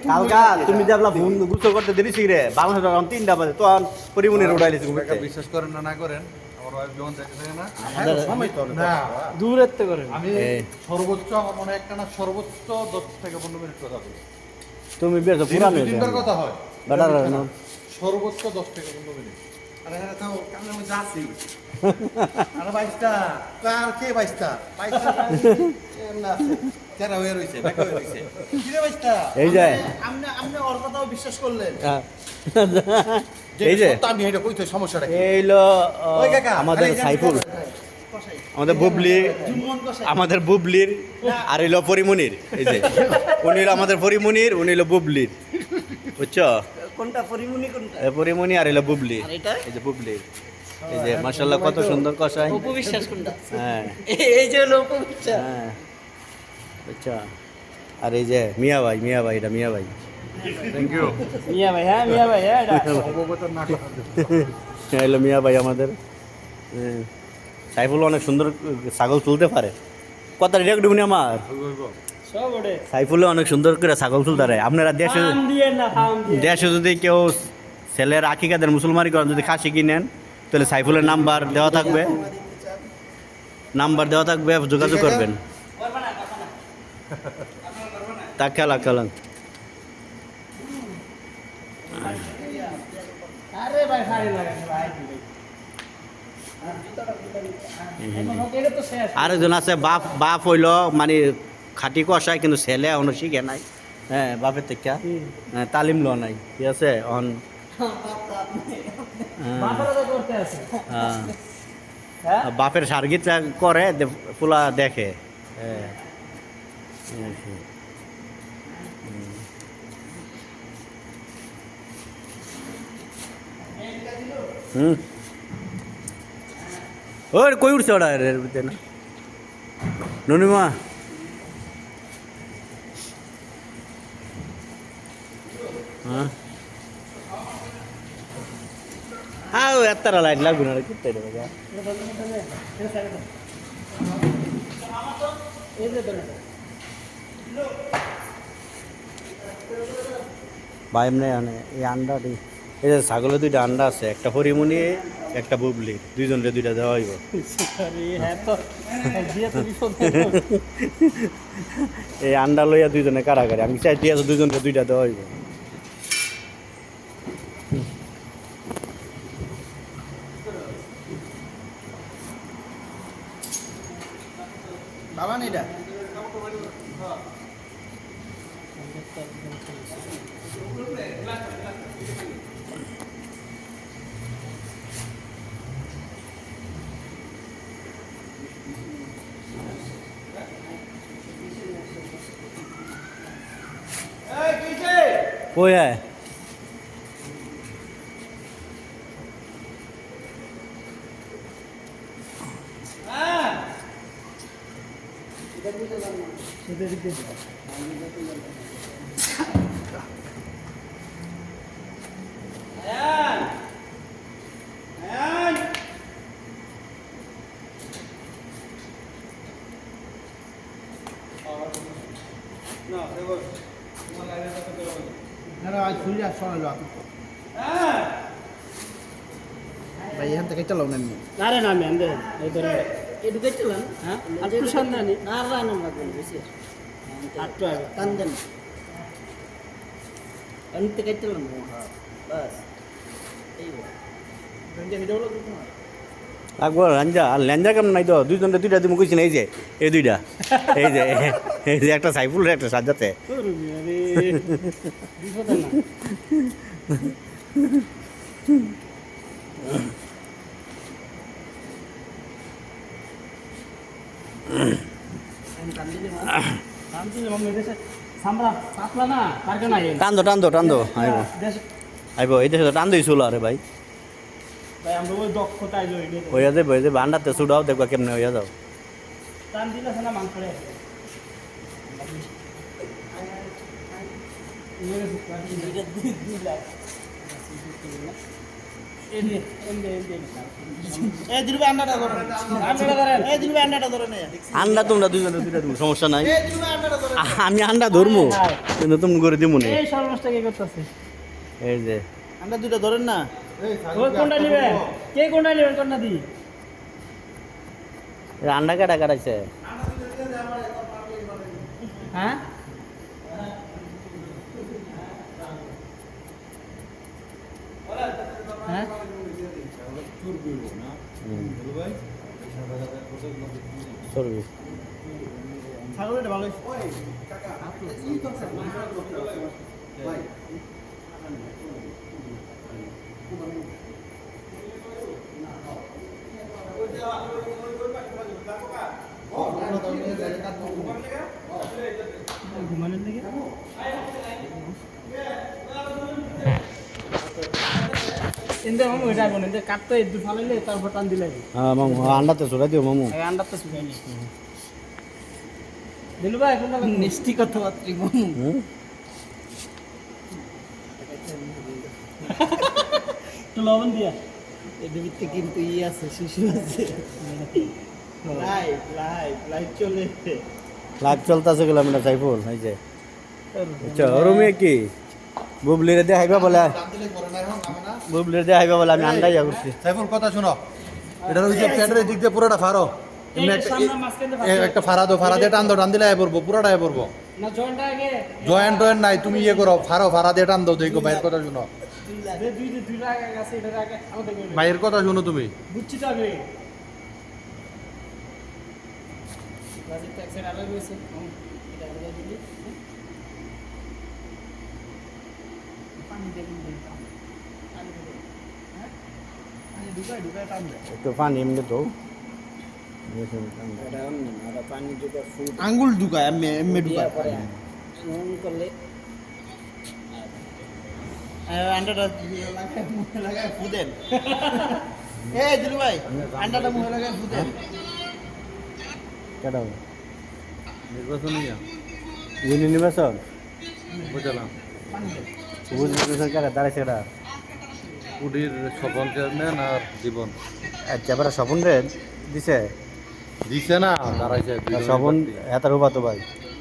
কালকা তুমি যে আপনার ফোন গুছো করতে দেরিছি রে বাংলাদেশ তখন 3টা বাজে তখন পরিমনির উড়াইলিছি বিশ্বাস করেন না করেন আমার ওয়াইফ যখন দেখে না না দূরের থেকে করেন আমি সর্বোচ্চ আমার মনে একটা না সর্বোচ্চ 10 থেকে 15 মিনিট কথা বলি তুমি বেশ পুরানো তিনবার কথা হয় বেটার সর্বোচ্চ 10 থেকে 15 মিনিট আরে হ্যাঁ তাও কামে মধ্যে আছি আরে বাইস্তা কার কে বাইস্তা বাইস্তা না তেরা হয়ে রইছে ব্যাক হয়ে রইছে কি রে বাইস্তা এই যে আপনি আপনি ওর কথাও বিশ্বাস করলেন এই যে আমি এটা কইতে সমস্যাটা কি এইলো ওই কাকা আমাদের সাইফুল আমাদের বুবলি আমাদের বুবলির আর হইলো পরিমনির এই যে উনি হলো আমাদের পরিমনির উনি হলো বুবলির বুঝছো কোনটা পরিমনি কোনটা পরিমনি আর হইলো বুবলি আর এটা এই যে বুবলির এই যে মাশাআল্লাহ কত সুন্দর কষাই উপবিশ্বাস কোনটা হ্যাঁ এই যে হলো উপবিশ্বাস হ্যাঁ আচ্ছা আর এই যে মিয়া ভাই এটা মিয়া ভাই থ্যাংক ইউ মিয়া ভাই হ্যাঁ মিয়া ভাই হ্যাঁ এটা অবগত না হ্যালো মিয়া ভাই আমাদের হ্যাঁ। সাইফুল অনেক সুন্দর ছাগল তুলতে পারে কথা রেকর্ড উনি আমার সব ওড়ে সাইফুল অনেক সুন্দর করে ছাগল তুলতে পারে আপনারা দেশে ফার্ম দিয়ে না ফার্ম দিয়ে দেশে যদি কেউ ছেলের আকিকাদের মুসলমানি করেন যদি খাসি কিনেন তাহলে সাইফুলের নাম্বার দেওয়া থাকবে যোগাযোগ করবেন তা খেলান আরে ভাই ফাড়ি লাগে ভাই এটা তো শেষ আরেকজন আছে বাপ হইলো মানে খাটি কষায় কিন্তু ছেলে এখনো শিখে নাই হ্যাঁ বাপের থেকে তালিম লো নাই ঠিক আছে অন বাপরা তো করতে আছে হ্যাঁ বাপের সার্গিটা করে ফুলা দেখে হ্যাঁ হুম ওর কই উঠছে ওটা না ননিমা হ্যাঁ এত্তারা লাইট লাগবে না কিনতে দেবে ভাই এমনি এই আন্ডাটি এই যে ছাগলের 2টা আন্ডা আছে একটা হরিমুনি একটা বুবলি দুইজনকে 2টা দেওয়া হইব এই আন্ডা লইয়া দুইজনে কারাগারি আমি চাই দিয়ে দুইজনকে 2টা দেওয়া হইব বাবা নেটা কই হ্যাঁ আজ খুলে আসো ভাই এখান থেকে চালাও না নারে না আমি আন্দে এই ধরে এটু গেছিলাম হ্যাঁ একটু সন্ধানি না রানো লাগবে বেশি একটু আগে টান দেন আমি তো গেছিলাম বাস এই গঞ্জা ভিডিও লাগবে তোমার লাগবো ল্যাঞ্জা আর ল্যাঞ্জা কেমন নাই তো দুইজনকে 2টা দিমু কইছি না এই যে এই 2টা এই যে একটা সাইফুলের একটা সাজাতে আরে বিপদ না শান্তি মম্মি দেশে সামরা পাতলা না পারকে না টান দো আইব এই দেশে টান দিয়েছিল আরে ভাই ভাই আমরা ওই দক্ষতায় জড়িত হইয়া যাবে আন্ডাতে ছুটাও দেখবা কেমনে হইয়া যাও টান দিলে না মাংস রে এই দিলু ভাই আন্ডাটা ধরেন। আন্ডাটা ধরেন। এই দিলু ভাই আন্ডাটা ধরেন। আন্ডা তোমরা দুজনে দুইটা দিব সমস্যা নাই এই দিলু ভাই আন্ডাটা ধরেন। আমি আন্ডা ধরবো কিন্তু তুমি করে দিব না এই সর্বনাশটা কে করতেছে? এই যে আন্ডা দুটো ধরেন না। ওই কোনটা নেবেন? কে কোনটা নেবেন? কোনটা দি? এই আন্ডা কাটা কাটাইছে হ্যাঁ? হ্যাঁ? চর্বি ছাগলটা ভালো হইছে। ঘুমানোর দিকে এনদে মামু এটা আগুন এনদে কাটতে একটু ফালাইলে তারপর টান দিলে হ্যাঁ মামু আন্ডাতে চড়াই দিও মামু এই আন্ডার তো শুকাইনি দিলু ভাই কোনটা মিষ্টি কথাবার্তা মামু হুম? তো লবণ দিয়া এদের ভিতরে কিন্তু ই আছে, শিশু আছে। লাইভ চলে। লাইভ চলতেছে গেলাম এটা সাইফুল এই যে রুমে কি বুবলিরে দেখাইবা বলে বুবলিরে দেখাইবা বলে আমি আন্ডাই যা করছি সাইফুল কথা শুনো, এটার ওই যে প্যাডের দিক দিয়ে পুরোটা ফাড়ো। এমনি একটা ফাড়া দো, ফাড়া দিয়ে টান দো, টান দিলে আয় পড়বো, পুরোটা আয় পড়বো। না জয়েন্টটা আগে জয়েন্ট টয়েন্ট নাই, তুমি ইয়ে করো, ফাড়া দিয়ে টান দাও, দেখো ভাইয়ের কথা শুনো, দুই আগে আছে এটার আগে আমাদের কইবে ভাইয়ের কথা শুনো তুমি। বুঝছি তো আগে বাজেট ট্যাক্স এর আলাদা হইছে এটা আলাদা দিবি পানি দেবেন পানি দেবেন হ্যাঁ পানি ঢুকায় টান দেয় একটু পানি এমনি তো আঙ্গুল ঢুকায়, এমনি ঢুকায়। করলে আন্ডাটা লাগায় ফুদেন। এই দিলু ভাই আন্ডাটা মুখে লাগায় ফুদেন। কেটা নির্বাচন ইউনি নির্বাচন বুঝলাম, সবুজ নির্বাচন কেটা দাঁড়াইছে কেটা কুটির সফল চেয়ারম্যান আর জীবন আচ্ছা এবার স্বপন রে দিছে দিছে না, দাঁড়াইছে স্বপন এতার উবা তো ভাই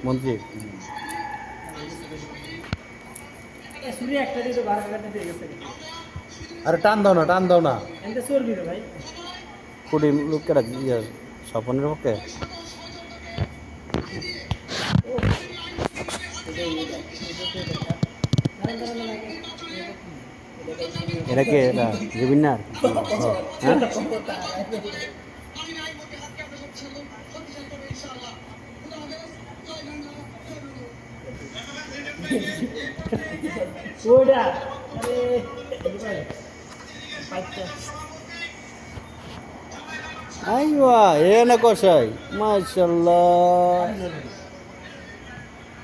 মন্ত্রী সুরি একটা দিয়ে তো 12 কাটতে দিয়ে গেছে আরে টান দাও না, টান দাও না। এনতে চর্বি রে ভাই কুড়ি লোক কেটা স্বপনের পক্ষে এটা কে এটা জুবিনার হ্যাঁ ওইটা আরে ভাই পাইতে আইওয়া এ না কষাই মাশাআল্লাহ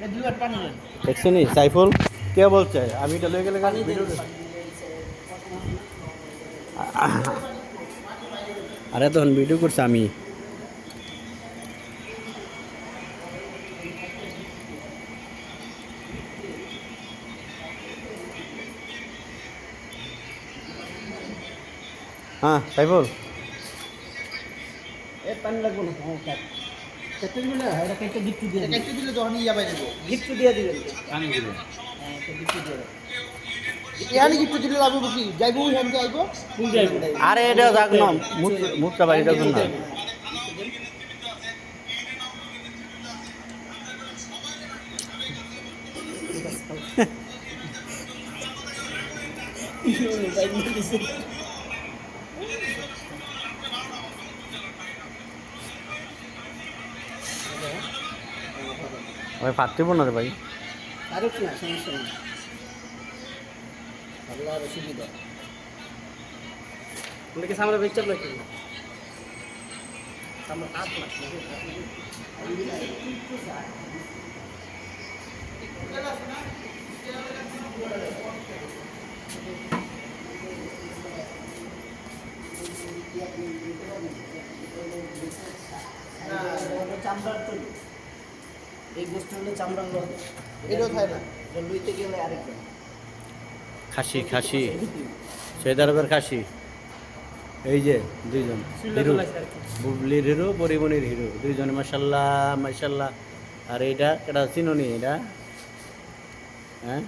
এই দিলু ভাই পানি দেন। দেখছো নি সাইফুল কে বলছে আমি এটা লয়ে গেলে ভিডিও আরে তখন ভিডিও করছে আমি হ্যাঁ সাইফুল এ পানি লাগবে না কেটে দিবেন না এটা কেটে গিফট দিয়ে এটা একটু দিলে যখন ইয়া বাইরে যাবো। গিফট দিয়ে দিবেন পানি দিবেন। হ্যাঁ, এটা গিফট দিয়ে দেন। এখানে গিফট দিলে লাভ হবে কি? যাইবো ওইখান থেকে আইবো। ফুল যাইবো আরে এটা যাক না মুখটা বাড়ি যাবেন না ভাই ফাটতেব না রে ভাই আরে কি সমস্যা নেই। আল্লাহর সুবিধা। উনকে সামনে বেচ চাপ লাগবে সামনে হাত লাগবে চামড়ার তো এই গোষ্ঠী হলে চামড়ার লোক এটাও খায় না। লুইতে গেলে আরেকজন খাসি সৈয়দ আরবের খাসি এই যে দুইজন হিরো বুবলির হিরো পরিমণির হিরো দুইজনে মাশাল্লাহ মাশাল্লাহ। আর এইটা এটা চিনোনি এটা হ্যাঁ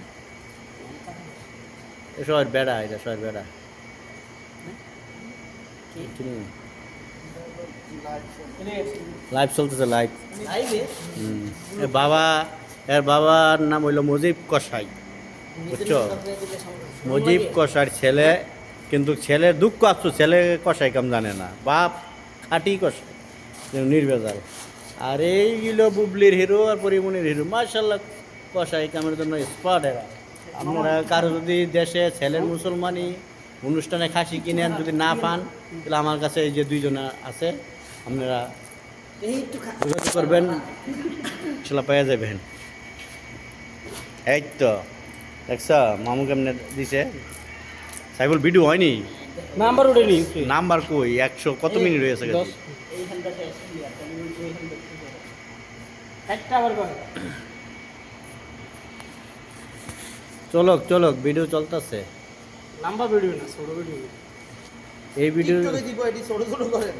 শহর বেড়া এটা শহর বেড়া লাইভ চলতেছে লাইভ। বাবা এর বাবার নাম হইল মুজিব কসাই বুঝছো মুজিব কসাইর ছেলে কিন্তু ছেলের দুঃখ আসছো ছেলে কসাই কাম জানে না বাপ খাটি কসাই নির্ভেজাল। আর এইগুলো বুবলির হিরো আর পরিমণির হিরো মার্শাল্লাহ কসাই কামের জন্য স্পট এরা। আপনারা কারো যদি দেশে ছেলের মুসলমানি অনুষ্ঠানে খাসি কিনেন যদি না পান তাহলে আমার কাছে এই যে দুইজনা আছে আপনারা যোগাযোগ করবেন সেটা পেয়ে যাবেন। এই তো দেখছ মামু কেমনে দিছে সাইফুল ভিডিও হয়নি নাম্বার উঠে নি নাম্বার কই 100 কত মিনিট হয়েছে গেছে একটা আবার কর চলক চলক ভিডিও চলতেছে নাম্বার ভিডিও না ছোট ভিডিও এই ভিডিও টিকটকে দিব এটি ছোট ছোট করেন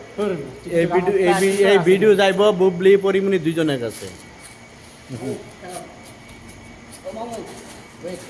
এই ভিডিও যাইব বুবলি পরিমণি দুইজনের কাছে। ওয়েট